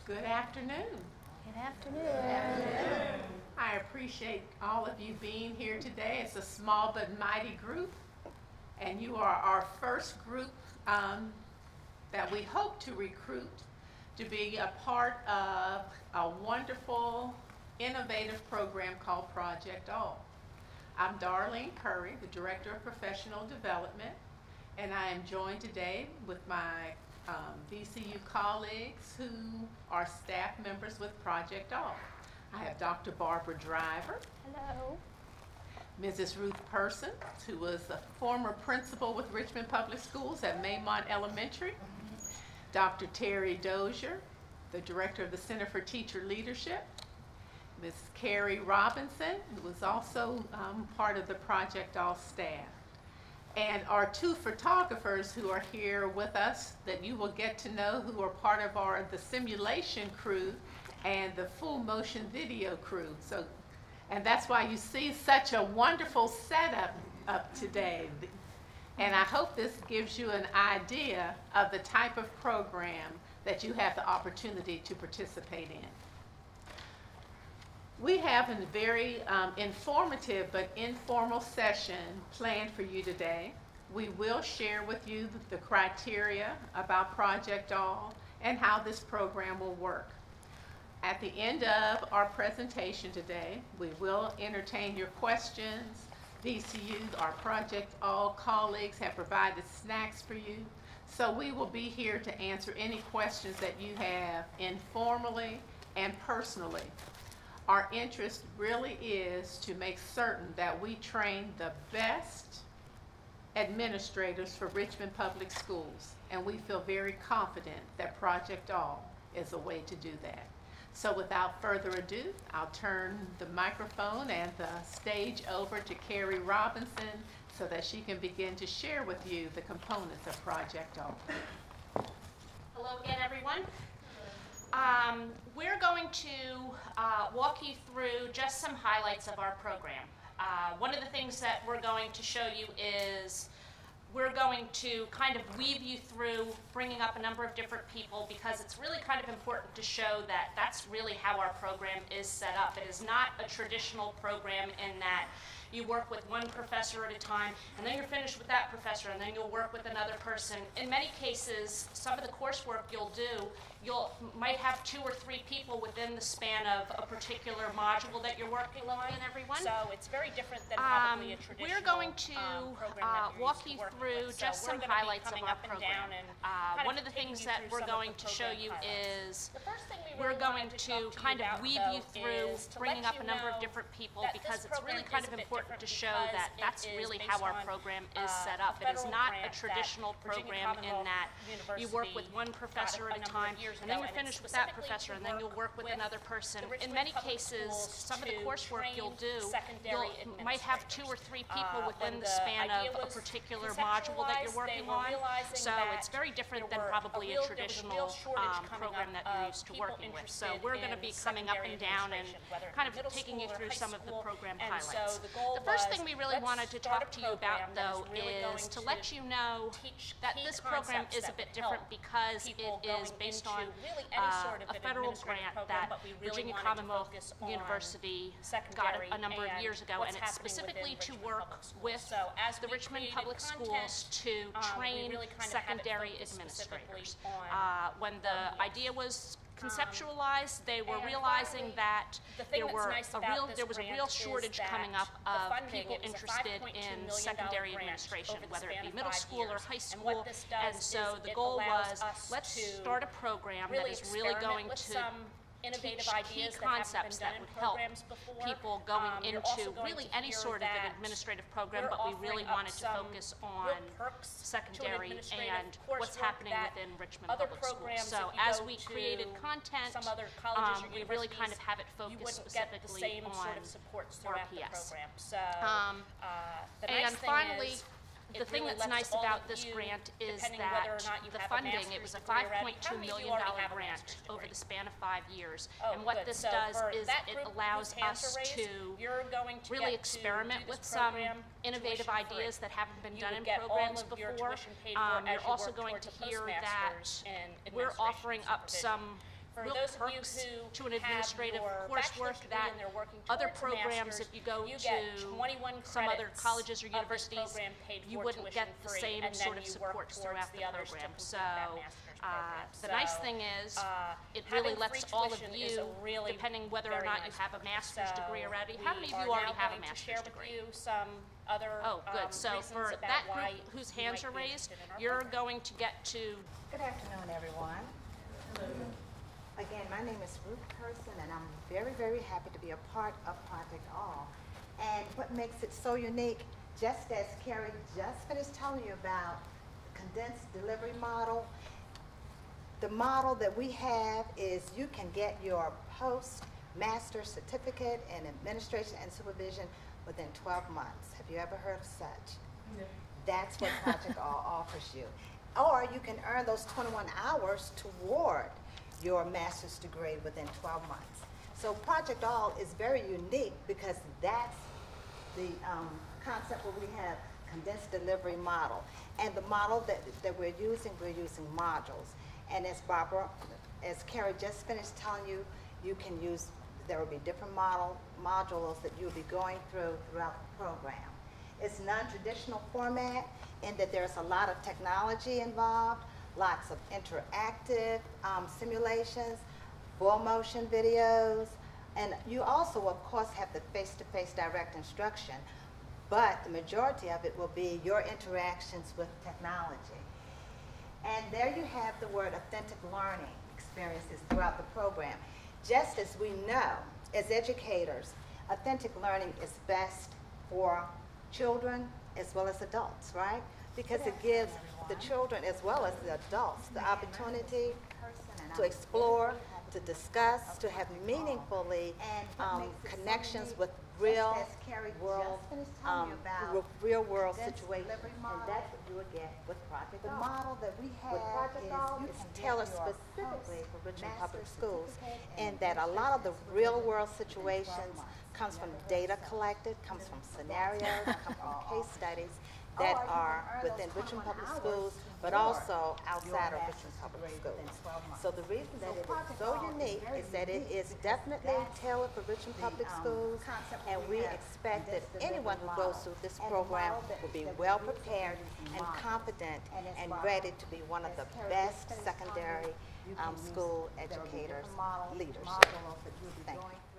Good afternoon. Good afternoon. I appreciate all of you being here today. It's a small but mighty group, and you are our first group that we hope to recruit to be a part of a wonderful, innovative program called Project All. I'm Darlene Curry, the Director of Professional Development, and I am joined today with my VCU colleagues who are staff members with Project All. I have Dr. Barbara Driver. Hello. Mrs. Ruth Person, who was the former principal with Richmond Public Schools at Maymont Elementary. Dr. Terry Dozier, the Director of the Center for Teacher Leadership. Ms. Carrie Robinson, who was also part of the Project All staff. And our two photographers who are here with us that you will get to know, who are part of the simulation crew and the full motion video crew. And that's why you see such a wonderful setup up today. And I hope this gives you an idea of the type of program that you have the opportunity to participate in. We have a very informative but informal session planned for you today. We will share with you the criteria about Project All and how this program will work. At the end of our presentation today, we will entertain your questions. VCU, our Project All colleagues, have provided snacks for you. So we will be here to answer any questions that you have informally and personally. Our interest really is to make certain that we train the best administrators for Richmond Public Schools, and we feel very confident that Project All is a way to do that. So without further ado, I'll turn the microphone and the stage over to Carrie Robinson so that she can begin to share with you the components of Project All. Hello again, everyone. We're going to walk you through just some highlights of our program. One of the things that we're going to show you is we're going to kind of weave you through bringing up a number of different people, because it's really kind of important to show that that's really how our program is set up. It is not a traditional program in that you work with one professor at a time, and then you're finished with that professor, and then you'll work with another person. In many cases, some of the coursework you'll do, might have 2 or 3 people within the span of a particular module that you're working on, everyone. So it's very different than probably a traditional We're going to walk you through just some highlights of our program. One of the things that we're going to show you is we're going to kind of weave you through bringing up a number of different people, because it's really kind of important to show that that's really how our program is set up. It is not a traditional program in that you work with one professor at a time, and then you're finished with that professor, and then you'll work with another person. In many cases, some of the coursework you'll do, you might have 2 or 3 people within the span of a particular module that you're working on. So it's very different than probably a traditional program that you're used to working with. So we're going to be coming up and down and kind of taking you through some of the program highlights. The first thing we really wanted to talk to you about, though, is to let you know that this program is a bit different because it is based on a federal grant that Virginia Commonwealth University got a number of years ago, and it's specifically to work with the Richmond Public Schools to train secondary administrators. When the idea was conceptualized, they were realizing that there was a real shortage coming up of people interested in secondary administration, whether it be middle school or high school. And so the goal was, let's start a program that is really going to teach key concepts that would help people going into really any sort of an administrative program, but we really wanted to focus on secondary and what's happening within Richmond Public Schools. So as we created content, we really kind of have it focused specifically on RPS. And finally, the thing that's nice about this grant is that the funding, it was a $5.2 million grant over the span of 5 years. And what this does is it allows us to really experiment with some innovative ideas that haven't been done in programs before. You're also going to hear that we're offering up some For real those of you perks who to an have administrative your coursework bachelor's degree that and they're working other towards a programs, master's, if you go you to get 21 some other credits colleges or of this universities, program paid you for wouldn't get the tuition-free, same and then sort of you work supports towards throughout the the others to program. complete So that master's program. the nice So, thing is, it having really free lets all of tuition is you, a really depending whether or very not you nice have a perk. master's degree So already. How many of we you are already now have a going to master's share with degree? you some other Oh, good. So reasons for about that why group whose you hands might are be raised, interested in our you're program. going to get to Good afternoon, everyone. Again, my name is Ruth Person, and I'm very, very happy to be a part of Project All. And what makes it so unique, just as Carrie just finished telling you about the condensed delivery model, the model that we have is you can get your postmaster certificate in administration and supervision within 12 months. Have you ever heard of such? No. That's what Project All offers you. Or you can earn those 21 hours toward your master's degree within 12 months. So Project All is very unique because that's the concept where we have condensed delivery model. And the model that we're using modules. And as Carrie just finished telling you, you can use, there will be different modules that you'll be going throughout the program. It's non-traditional format in that there's a lot of technology involved, lots of interactive simulations, full motion videos, and you also, of course, have the face-to-face direct instruction, but the majority of it will be your interactions with technology. And there you have the word authentic learning experiences throughout the program. Just as we know, as educators, authentic learning is best for children as well as adults, right? Because it gives the children as well as the adults the opportunity to explore, to discuss, to have meaningfully connections with real world situations. And that's what you would get with Project All. The model that we have is tailored specifically for Richmond Public Schools, and that a lot of the real world situations comes from data collected, comes from scenarios, comes from case studies that are within Richmond Public Schools, but also outside of Richmond Public Schools. So the reason that it is so unique is that it is definitely tailored for Richmond Public Schools, and we expect that anyone who goes through this program will be well prepared and confident and ready to be one of the best secondary school educators, leaders. Thank you.